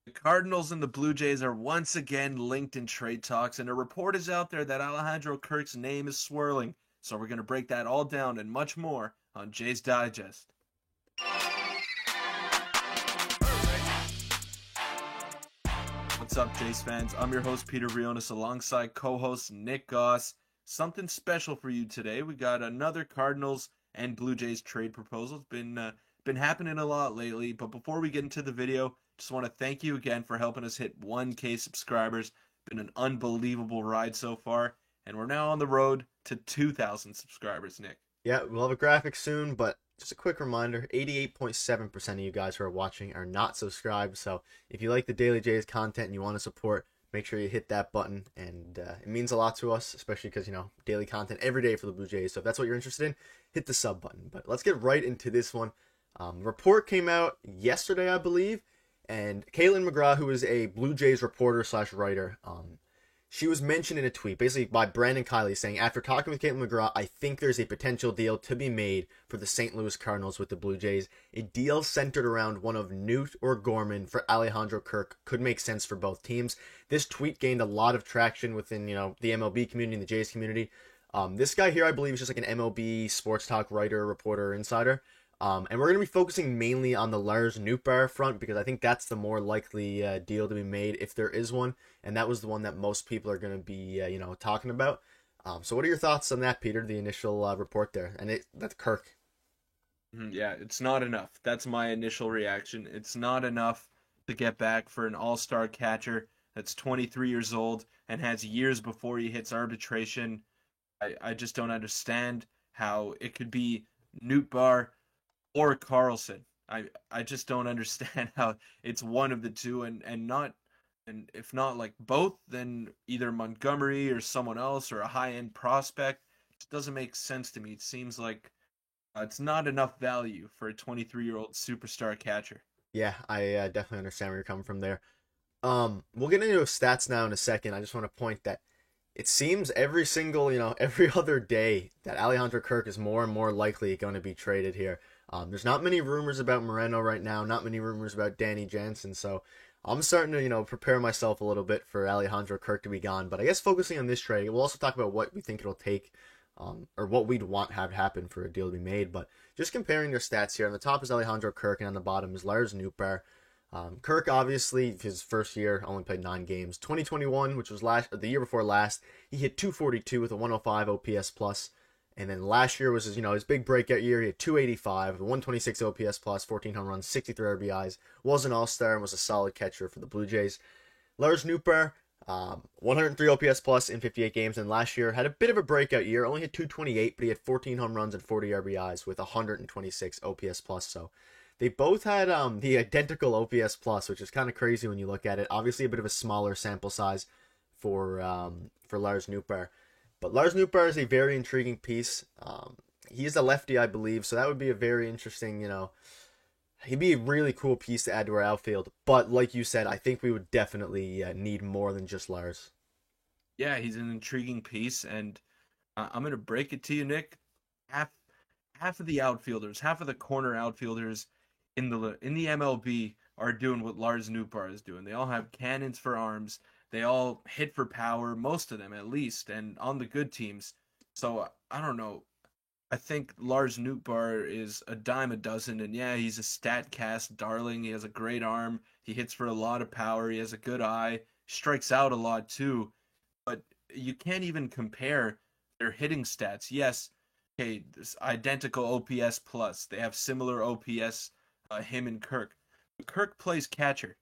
The Cardinals and the Blue Jays are once again linked in trade talks, and a report is out there that Alejandro Kirk's name is swirling. So we're going to break that all down and much more on Jays Digest. What's up, Jays fans? I'm your host, Peter Briones, alongside co-host Nick Goss. Something special for you today. We got another Cardinals and Blue Jays trade proposal. It's been happening a lot lately, but before we get into the video, just want to thank you again for helping us hit 1K subscribers. Been an unbelievable ride so far, and we're now on the road to 2,000 subscribers, Nick. Yeah, we'll have a graphic soon, but just a quick reminder, 88.7% of you guys who are watching are not subscribed, so if you like the Daily Jays content and you want to support, make sure you hit that button, and it means a lot to us, especially because, daily content every day for the Blue Jays, so if that's what you're interested in, hit the sub button. But let's get right into this one. The report came out yesterday, I believe, and Caitlin McGrath, who is a Blue Jays reporter slash writer, she was mentioned in a tweet, basically by Brandon Kiley, saying, after talking with Caitlin McGrath, I think there's a potential deal to be made for the St. Louis Cardinals with the Blue Jays. A deal centered around one of Newt or Gorman for Alejandro Kirk could make sense for both teams. This tweet gained a lot of traction within, the MLB community and the Jays community. This guy here, I believe, is just like an MLB sports talk writer, reporter, insider. And we're going to be focusing mainly on the Lars Nootbaar front because I think that's the more likely deal to be made if there is one. And that was the one that most people are going to be, talking about. So what are your thoughts on that, Peter, the initial report there? And that's Kirk. Yeah, it's not enough. That's my initial reaction. It's not enough to get back for an all-star catcher that's 23 years old and has years before he hits arbitration. I just don't understand how it could be Nootbaar or Carlson. I just don't understand how it's one of the two and not, and if not like both, then either Montgomery or someone else or a high end prospect. It just doesn't make sense to me. It seems like it's not enough value for a 23-year-old superstar catcher. Yeah, I definitely understand where you're coming from there. We'll get into stats now in a second. I just want to point that it seems every single, every other day that Alejandro Kirk is more and more likely going to be traded here. There's not many rumors about Moreno right now, not many rumors about Danny Jansen, so I'm starting to, prepare myself a little bit for Alejandro Kirk to be gone. But I guess focusing on this trade, we'll also talk about what we think it'll take, or what we'd want to have happen for a deal to be made. But just comparing their stats here, on the top is Alejandro Kirk, and on the bottom is Lars Nootbaar. Kirk, obviously, his first year only played 9 games. 2021, which was the year before last, he hit 242 with a 105 OPS plus. And then last year was his big breakout year. He had 285, 126 OPS plus, 14 home runs, 63 RBIs. Was an all-star and was a solid catcher for the Blue Jays. Lars Nootbaar, 103 OPS plus in 58 games, and last year had a bit of a breakout year. Only hit 228, but he had 14 home runs and 40 RBIs with 126 OPS plus. So they both had the identical OPS plus, which is kind of crazy when you look at it. Obviously, a bit of a smaller sample size for Lars Nootbaar. But Lars Nootbaar is a very intriguing piece. He's a lefty, I believe, so that would be a very interesting, he'd be a really cool piece to add to our outfield. But like you said, I think we would definitely need more than just Lars. Yeah, he's an intriguing piece, and I'm gonna break it to you, Nick. Half half of the outfielders, half of the corner outfielders in the MLB are doing what Lars Nootbaar is doing. They all have cannons for arms. They all hit for power, most of them at least, and on the good teams. So I don't know. I think Lars Nootbaar is a dime a dozen, and yeah, he's a StatCast darling. He has a great arm. He hits for a lot of power. He has a good eye. Strikes out a lot too. But you can't even compare their hitting stats. Yes, okay, this identical OPS plus. They have similar OPS. Him and Kirk. Kirk plays catcher,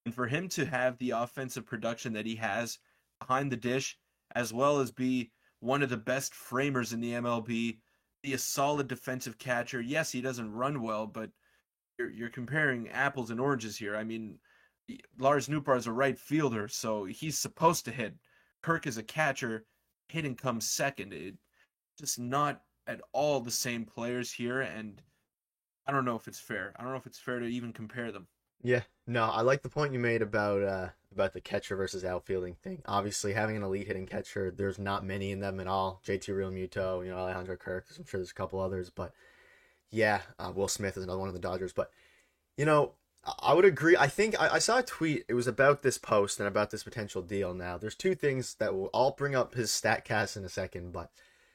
and for him to have the offensive production that he has behind the dish, as well as be one of the best framers in the MLB, be a solid defensive catcher. Yes, he doesn't run well, but you're comparing apples and oranges here. I mean, Lars Nootbaar is a right fielder, so he's supposed to hit. Kirk is a catcher, hitting comes second. It just not at all the same players here, and I don't know if it's fair. I don't know if it's fair to even compare them. Yeah, no, I like the point you made about the catcher versus outfielding thing. Obviously, having an elite hitting catcher, there's not many in them at all. JT Realmuto, Alejandro Kirk. I'm sure there's a couple others, but yeah, Will Smith is another one of the Dodgers. But you know, I would agree. I think I saw a tweet. It was about this post and about this potential deal. Now, there's two things that will. I'll bring up his Statcast in a second, but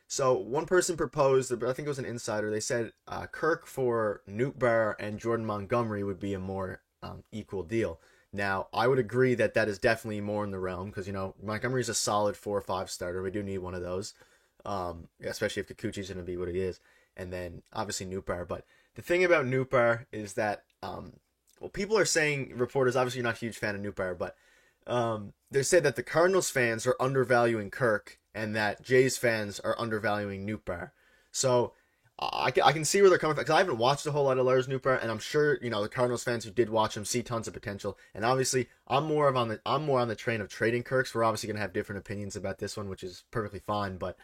so one person proposed, I think it was an insider. They said Kirk for Nootbaar and Jordan Montgomery would be a more equal deal. Now, I would agree that that is definitely more in the realm because Montgomery's a solid 4 or 5 starter. We do need one of those, especially if Kikuchi's going to be what he is, and then obviously Nootbaar. But the thing about Nootbaar is that well, people are saying, reporters, obviously you're not a huge fan of Nootbaar, but they said that the Cardinals fans are undervaluing Kirk and that Jays fans are undervaluing Nootbaar. So I can see where they're coming from because I haven't watched a whole lot of Lars Nootbaar, and I'm sure the Cardinals fans who did watch him see tons of potential. And obviously, I'm more on the train of trading Kirks. We're obviously gonna have different opinions about this one, which is perfectly fine. But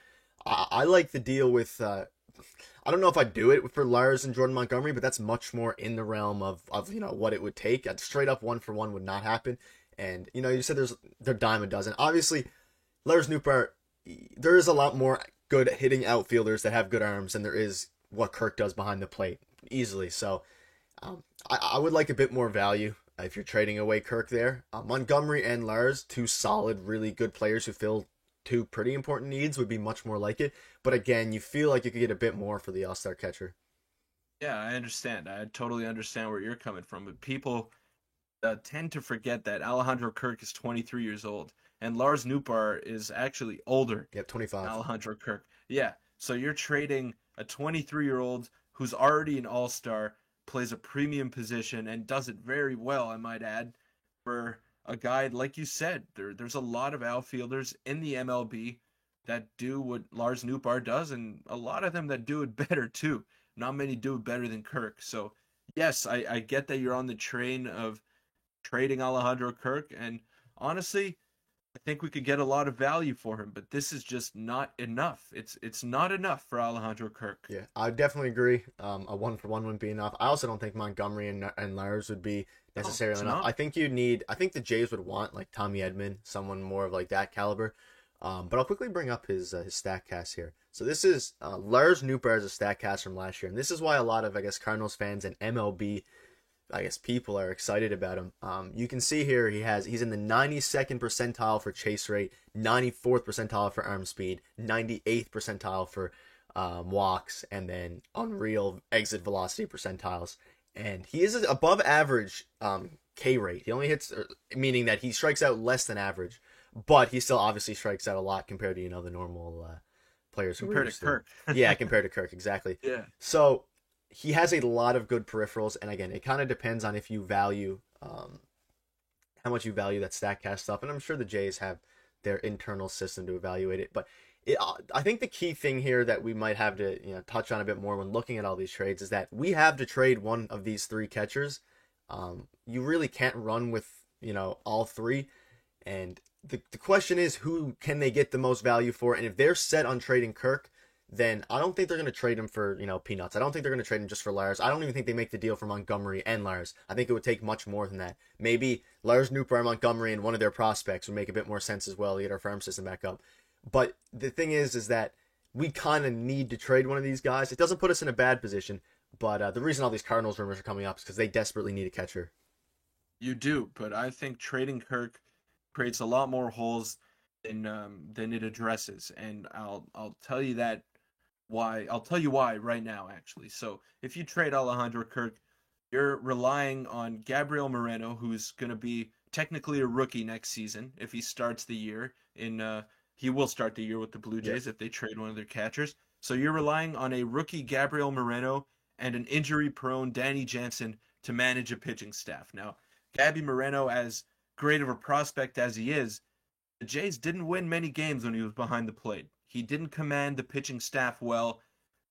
I like the deal with. I don't know if I'd do it for Lars and Jordan Montgomery, but that's much more in the realm of what it would take. A straight up 1-for-1 would not happen. And you said they're dime a dozen. Obviously, Lars Nootbaar, there is a lot more good hitting outfielders that have good arms than there is what Kirk does behind the plate easily. So I would like a bit more value if you're trading away Kirk there. Montgomery and Lars, two solid, really good players who fill two pretty important needs, would be much more like it. But again, you feel like you could get a bit more for the All-Star catcher. Yeah, I understand. I totally understand where you're coming from, but people tend to forget that Alejandro Kirk is 23 years old and Lars Nootbaar is actually older Yep, than 25. Alejandro Kirk. Yeah, so you're trading a 23-year-old who's already an all-star, plays a premium position, and does it very well, I might add, for a guy, like you said, there's a lot of outfielders in the MLB that do what Lars Nootbaar does, and a lot of them that do it better too. Not many do it better than Kirk. So, yes, I get that you're on the train of trading Alejandro Kirk, and honestly, I think we could get a lot of value for him, but this is just not enough. It's not enough for Alejandro Kirk. Yeah, I definitely agree. A 1-for-1 wouldn't be enough. I also don't think Montgomery and Lars would be No, necessarily it's enough. not. I think the Jays would want like Tommy Edman, someone more of like that caliber. But I'll quickly bring up his Statcast here. So this is Lars Nootbaar's Statcast from last year, and this is why a lot of Cardinals fans and MLB people are excited about him. You can see here he's in the 92nd percentile for chase rate, 94th percentile for arm speed, 98th percentile for walks, and then unreal exit velocity percentiles. And he is above average K rate. He only hits, meaning that he strikes out less than average, but he still obviously strikes out a lot compared to the normal players who Compared to Kirk. yeah, compared to Kirk, exactly. Yeah. So he has a lot of good peripherals, and again, it kind of depends on if you value how much you value that Statcast stuff. And I'm sure the Jays have their internal system to evaluate it, but I think the key thing here that we might have to touch on a bit more when looking at all these trades is that we have to trade one of these three catchers. You really can't run with all three, and the question is who can they get the most value for, and if they're set on trading Kirk, then I don't think they're going to trade him for peanuts. I don't think they're going to trade him just for Lars. I don't even think they make the deal for Montgomery and Lars. I think it would take much more than that. Maybe Lars Nootbaar, Montgomery, and one of their prospects would make a bit more sense as well to get our farm system back up. But the thing is that we kind of need to trade one of these guys. It doesn't put us in a bad position, but the reason all these Cardinals rumors are coming up is because they desperately need a catcher. You do, but I think trading Kirk creates a lot more holes than it addresses, and I'll tell you that why. I'll tell you why right now, actually. So if you trade Alejandro Kirk, you're relying on Gabriel Moreno, who's going to be technically a rookie next season if he starts the year in. He will start the year with the Blue Jays if they trade one of their catchers. So you're relying on a rookie Gabriel Moreno and an injury-prone Danny Jansen to manage a pitching staff. Now, Gabby Moreno, as great of a prospect as he is, the Jays didn't win many games when he was behind the plate. He didn't command the pitching staff well.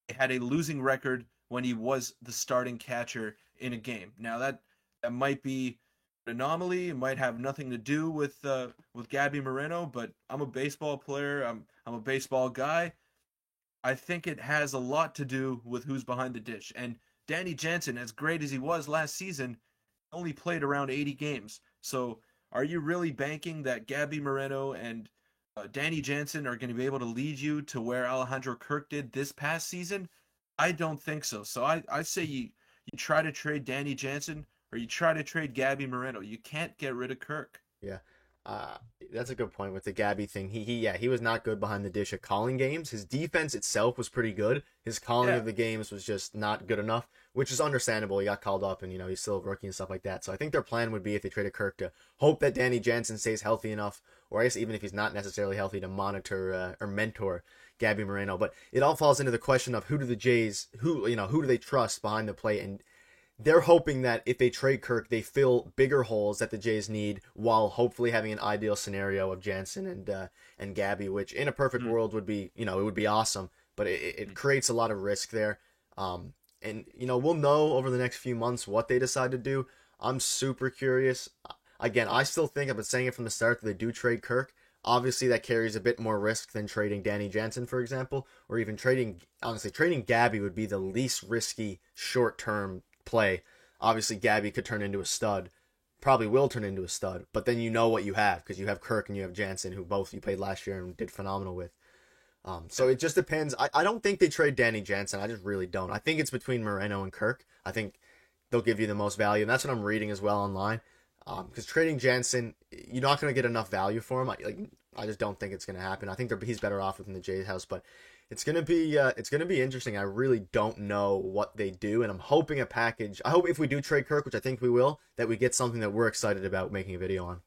He had a losing record when he was the starting catcher in a game. Now that might be an anomaly. It might have nothing to do with Gabby Moreno, but I'm a baseball player. I'm a baseball guy. I think it has a lot to do with who's behind the dish. And Danny Jansen, as great as he was last season, only played around 80 games. So are you really banking that Gabby Moreno and Danny Jansen are going to be able to lead you to where Alejandro Kirk did this past season? I don't think so. So I say you try to trade Danny Jansen or you try to trade Gabby Moreno. You can't get rid of Kirk. Yeah. Uh, that's a good point with the Gabby thing. He was not good behind the dish at calling games. His defense itself was pretty good. His calling Yeah. of the games was just not good enough, which is understandable. He got called up, and he's still a rookie and stuff like that. So I think their plan would be, if they traded Kirk, to hope that Danny Jansen stays healthy enough, or I guess even if he's not necessarily healthy, to monitor or mentor Gabby Moreno. But it all falls into the question of who do they trust behind the plate, and they're hoping that if they trade Kirk, they fill bigger holes that the Jays need, while hopefully having an ideal scenario of Jansen and Gabby, which in a perfect world would be, it would be awesome. But it creates a lot of risk there. And we'll know over the next few months what they decide to do. I'm super curious. Again, I still think, I've been saying it from the start, that they do trade Kirk. Obviously, that carries a bit more risk than trading Danny Jansen, for example, or even trading Gabby would be the least risky short-term play. Obviously, Gabby could turn into a stud, probably will turn into a stud, but then you know what you have, because you have Kirk and you have Jansen, who both you played last year and did phenomenal with. So it just depends. I don't think they trade Danny Jansen. I just really don't. I think it's between Moreno and Kirk. I think they'll give you the most value, and that's what I'm reading as well online. Because trading Jansen, you're not going to get enough value for him. I just don't think it's going to happen. I think he's better off within the Jays house, but it's going to be interesting. I really don't know what they do, and I'm hoping a package. I hope if we do trade Kirk, which I think we will, that we get something that we're excited about making a video on.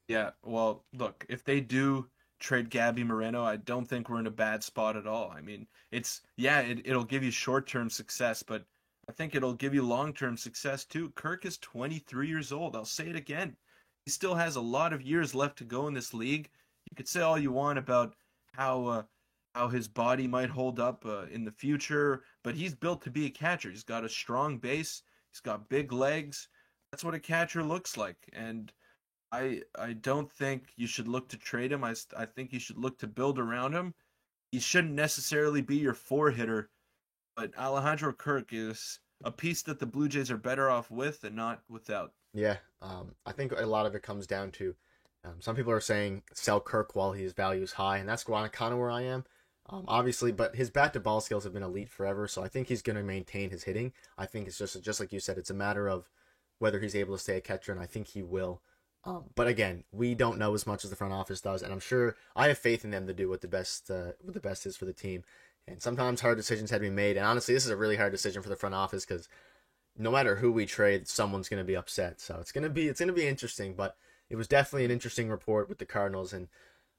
Yeah, well, look, if they do trade Gabby Moreno, I don't think we're in a bad spot at all. I mean, it'll give you short-term success, but I think it'll give you long-term success too. Kirk is 23 years old. I'll say it again. He still has a lot of years left to go in this league. You could say all you want about how his body might hold up in the future, but he's built to be a catcher. He's got a strong base. He's got big legs. That's what a catcher looks like, and I don't think you should look to trade him. I think you should look to build around him. He shouldn't necessarily be your four hitter, but Alejandro Kirk is a piece that the Blue Jays are better off with and not without. Yeah, I think a lot of it comes down to some people are saying sell Kirk while his value is high, and that's kind of where I am. Obviously, but his bat to ball skills have been elite forever, so I think he's going to maintain his hitting. I think it's just like you said, it's a matter of whether he's able to stay a catcher, and I think he will. But again, we don't know as much as the front office does, and I'm sure I have faith in them to do what the best is for the team. And sometimes hard decisions have to be made, and honestly, this is a really hard decision for the front office, because no matter who we trade, someone's going to be upset. So it's gonna be interesting. But it was definitely an interesting report with the Cardinals, and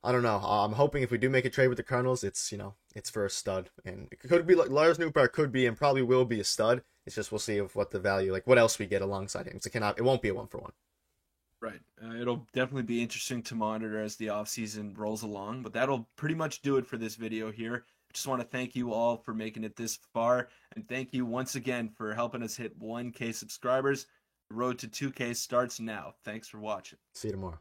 I don't know. I'm hoping if we do make a trade with the Cardinals, it's for a stud, and it could be like Lars Nootbaar could be and probably will be a stud. It's just we'll see of what the value, like what else we get alongside him. It won't be a 1-for-1. Right. It'll definitely be interesting to monitor as the offseason rolls along, but that'll pretty much do it for this video here. I just want to thank you all for making it this far, and thank you once again for helping us hit 1K subscribers. The road to 2K starts now. Thanks for watching. See you tomorrow.